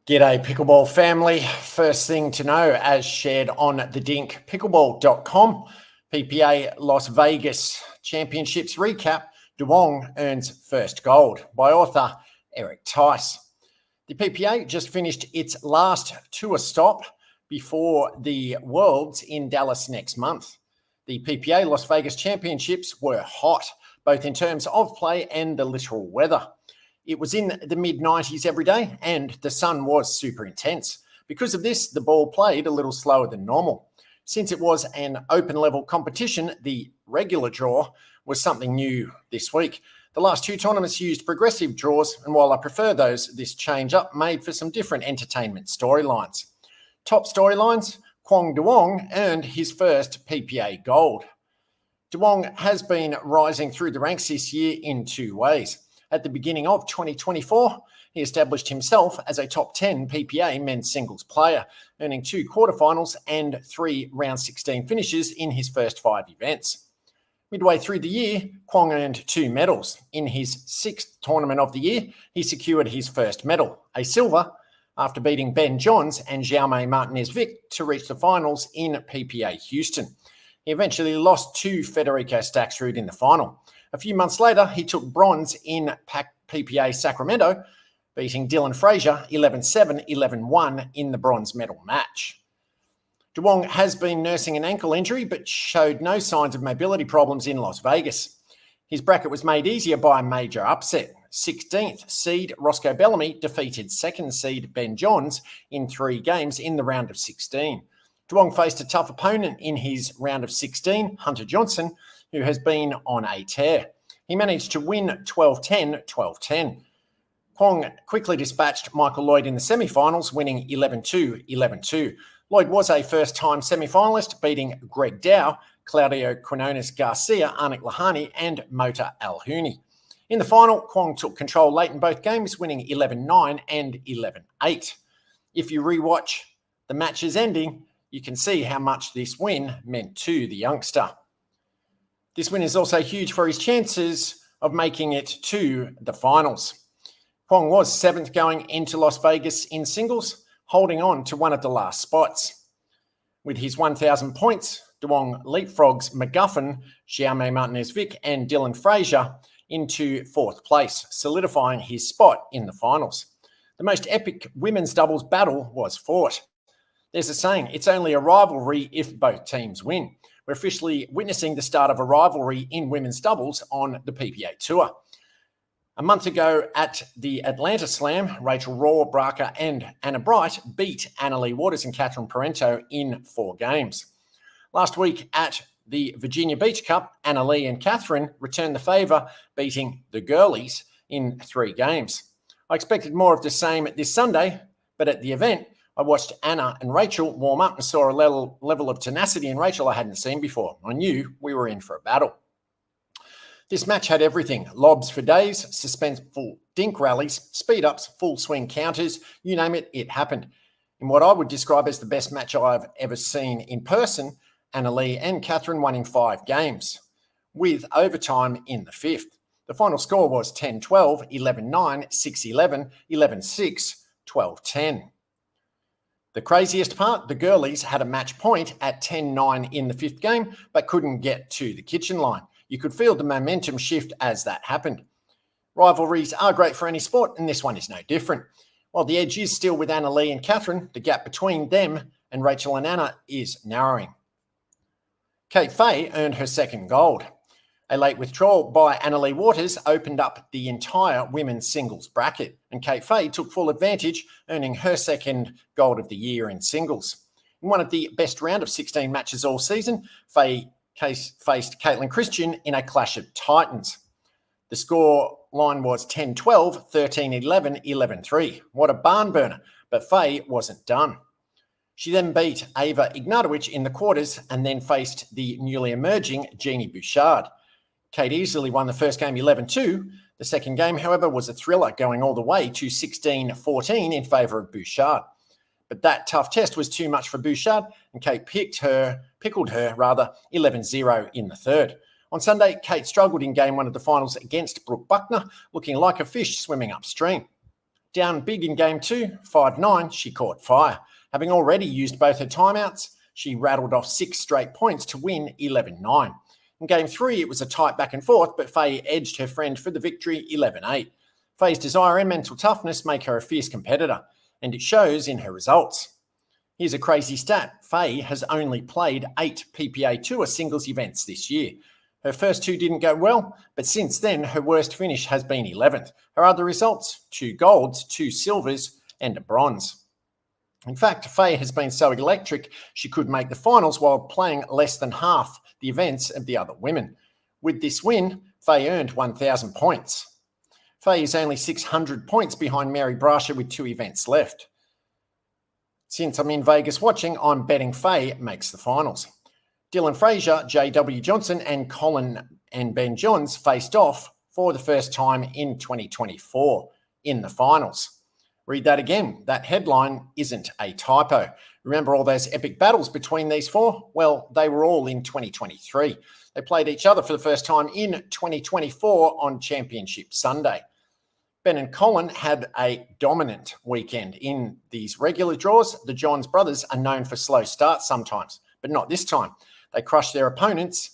G'day Pickleball family. First thing to know, as shared on the dinkpickleball.com, PPA Las Vegas Championships recap, Duong earns first gold by author Eric Tice. The PPA just finished its last tour stop before the Worlds in Dallas next month. The PPA Las Vegas Championships were hot, both in terms of play and the literal weather. It was in the mid-90s every day and the sun was super intense. Because of this, the ball played a little slower than normal. Since it was an open-level competition, the regular draw was something new this week. The last two tournaments used progressive draws, and while I prefer those, this change-up made for some different entertainment storylines. Top storylines, Quong Duong earned his first PPA gold. Duong has been rising through the ranks this year in two ways. At the beginning of 2024, he established himself as a top 10 PPA men's singles player, earning 2 quarterfinals and 3 round 16 finishes in his first 5 events. Midway through the year, Quong earned 2 medals. In his 6th tournament of the year, he secured his first medal, a silver, after beating Ben Johns and Jaume Martinez-Vic to reach the finals in PPA Houston. He eventually lost to Federico Staksrud in the final. A few months later, he took bronze in PPA Sacramento, beating Dylan Frazier 11-7, 11-1 in the bronze medal match. Duong has been nursing an ankle injury but showed no signs of mobility problems in Las Vegas. His bracket was made easier by a major upset. 16th seed Roscoe Bellamy defeated 2nd seed Ben Johns in 3 games in the round of 16. Duong faced a tough opponent in his round of 16, Hunter Johnson, who has been on a tear. He managed to win 12-10, 12-10. Quong quickly dispatched Michael Lloyd in the semi-finals, winning 11-2, 11-2. Lloyd was a first-time semi-finalist, beating Greg Dow, Claudio Quinones Garcia, Anik Lahani, and Mota Alhuni. In the final, Quong took control late in both games, winning 11-9 and 11-8. If you rewatch the match's ending, you can see how much this win meant to the youngster. This win is also huge for his chances of making it to the finals. Quong was 7th going into Las Vegas in singles, holding on to one of the last spots. With his 1,000 points, Duong leapfrogs McGuffin, Jaume Martinez-Vic, and Dylan Frazier into 4th place, solidifying his spot in the finals. The most epic women's doubles battle was fought. There's a saying, it's only a rivalry if both teams win. We're officially witnessing the start of a rivalry in women's doubles on the PPA Tour. A month ago at the Atlanta Slam, Rachel Braca and Anna Bright beat Annalie Waters and Catherine Parento in 4 games. Last week at the Virginia Beach Cup, Annalie and Catherine returned the favour, beating the girlies in 3 games. I expected more of the same this Sunday, but at the event, I watched Anna and Rachel warm up and saw a level of tenacity in Rachel I hadn't seen before. I knew we were in for a battle. This match had everything. Lobs for days, suspenseful dink rallies, speed-ups, full swing counters, you name it, it happened. In what I would describe as the best match I've ever seen in person, Annalie and Catherine won in 5 games, with overtime in the 5th. The final score was 10-12, 11-9, 6-11, 11-6, 12-10. The craziest part, the girlies had a match point at 10-9 in the 5th game, but couldn't get to the kitchen line. You could feel the momentum shift as that happened. Rivalries are great for any sport, and this one is no different. While the edge is still with Annalie and Catherine, the gap between them and Rachel and Anna is narrowing. Kate Fay earned her 2nd gold. A late withdrawal by Annalie Waters opened up the entire women's singles bracket, and Kate Fay took full advantage, earning her 2nd gold of the year in singles. In one of the best round of 16 matches all season, Fay faced Caitlin Christian in a clash of titans. The score line was 10-12, 13-11, 11-3. What a barn burner, but Fay wasn't done. She then beat Ava Ignatowicz in the quarters and then faced the newly emerging Jeannie Bouchard. Kate easily won the first game 11-2. The second game, however, was a thriller, going all the way to 16-14 in favour of Bouchard. But that tough test was too much for Bouchard, and Kate pickled her 11-0 in the 3rd. On Sunday, Kate struggled in Game 1 of the finals against Brooke Buckner, looking like a fish swimming upstream. Down big in game 2, 5-9, she caught fire. Having already used both her timeouts, she rattled off 6 straight points to win 11-9. In game 3, it was a tight back and forth, but Faye edged her friend for the victory 11-8. Faye's desire and mental toughness make her a fierce competitor, and it shows in her results. Here's a crazy stat. Faye has only played 8 PPA Tour singles events this year. Her first 2 didn't go well, but since then, her worst finish has been 11th. Her other results, 2 golds, 2 silvers, and a bronze. In fact, Faye has been so electric, she could make the finals while playing less than half the events of the other women. With this win, Faye earned 1,000 points. Faye is only 600 points behind Mary Brasher with 2 events left. Since I'm in Vegas watching, I'm betting Faye makes the finals. Dylan Frazier, J.W. Johnson, and Colin and Ben Johns faced off for the first time in 2024 in the finals. Read that again. That headline isn't a typo. Remember all those epic battles between these 4? Well, they were all in 2023. They played each other for the first time in 2024 on Championship Sunday. Ben and Colin had a dominant weekend in these regular draws. The Johns brothers are known for slow starts sometimes, but not this time. They crushed their opponents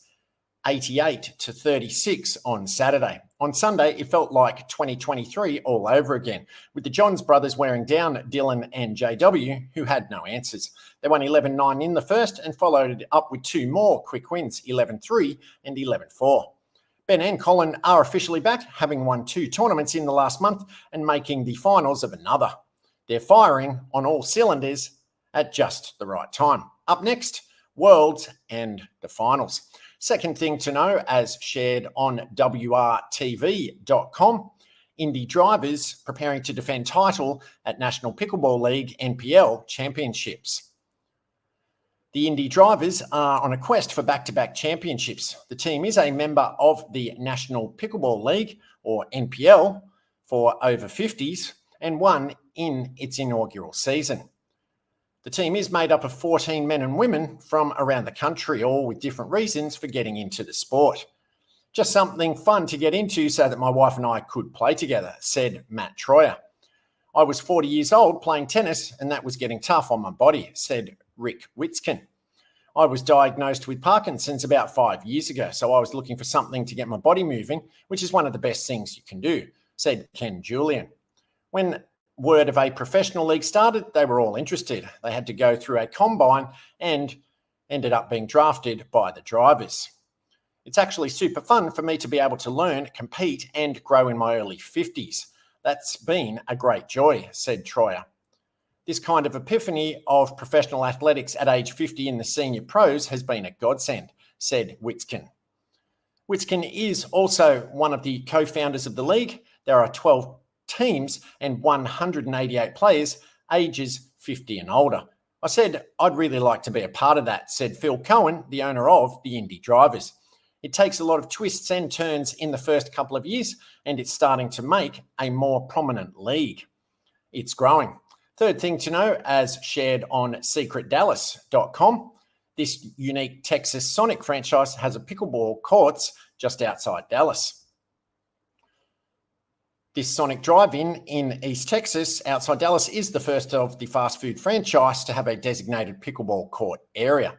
88-36 on Saturday. On Sunday, it felt like 2023 all over again, with the Johns brothers wearing down Dylan and JW, who had no answers. They won 11-9 in the first and followed it up with 2 more quick wins, 11-3 and 11-4. Ben and Colin are officially back, having won 2 tournaments in the last month and making the finals of another. They're firing on all cylinders at just the right time. Up next, Worlds and the finals. Second thing to know, as shared on WRTV.com, Indie drivers preparing to defend title at National Pickleball League NPL Championships. The Indie drivers are on a quest for back-to-back championships. The team is a member of the National Pickleball League, or NPL, for over 50s and won in its inaugural season. The team is made up of 14 men and women from around the country, all with different reasons for getting into the sport. Just something fun to get into so that my wife and I could play together, said Matt Troyer. I was 40 years old playing tennis, and that was getting tough on my body, said Rick Witzkin. I was diagnosed with Parkinson's about 5 years ago, so I was looking for something to get my body moving, which is one of the best things you can do, said Ken Julian. When word of a professional league started, they were all interested. They had to go through a combine and ended up being drafted by the drivers. It's actually super fun for me to be able to learn, compete, and grow in my early 50s. That's been a great joy, said Troyer. This kind of epiphany of professional athletics at age 50 in the senior pros has been a godsend, said Witzkin. Witzkin is also one of the co-founders of the league. There are 12 teams and 188 players, ages 50 and older. I said, I'd really like to be a part of that, said Phil Cohen, the owner of the Indie Drivers. It takes a lot of twists and turns in the first couple of years, and it's starting to make a more prominent league. It's growing. Third thing to know, as shared on secretdallas.com, this unique Texas Sonic franchise has a pickleball courts just outside Dallas. This Sonic drive-in in East Texas, outside Dallas, is the first of the fast food franchise to have a designated pickleball court area.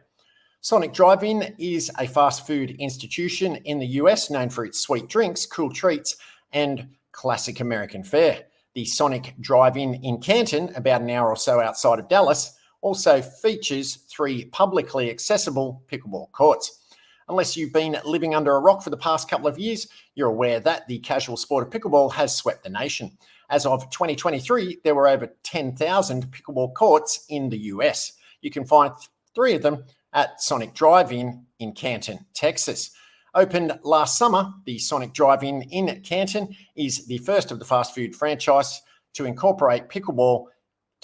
Sonic Drive-In is a fast food institution in the US known for its sweet drinks, cool treats, and classic American fare. The Sonic Drive-In in Canton, about an hour or so outside of Dallas, also features 3 publicly accessible pickleball courts. Unless you've been living under a rock for the past couple of years, you're aware that the casual sport of pickleball has swept the nation. As of 2023, there were over 10,000 pickleball courts in the US. You can find 3 of them at Sonic Drive-In in Canton, Texas. Opened last summer, the Sonic Drive-In in Canton is the first of the fast food franchise to incorporate pickleball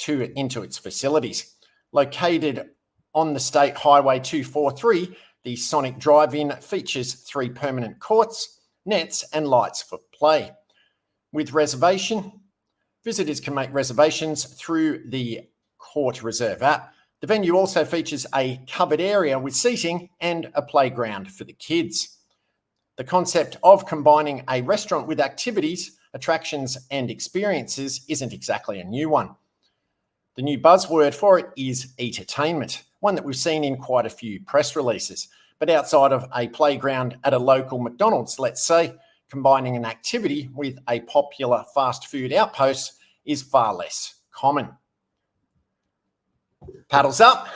into its facilities. Located on the State Highway 243, the Sonic Drive-In features 3 permanent courts, nets, and lights for play. With reservation, visitors can make reservations through the Court Reserve app. The venue also features a covered area with seating and a playground for the kids. The concept of combining a restaurant with activities attractions and experiences isn't exactly a new one. The new buzzword for it is eatertainment, one that we've seen in quite a few press releases. But outside of a playground at a local McDonald's, let's say, combining an activity with a popular fast food outpost is far less common. Paddles up.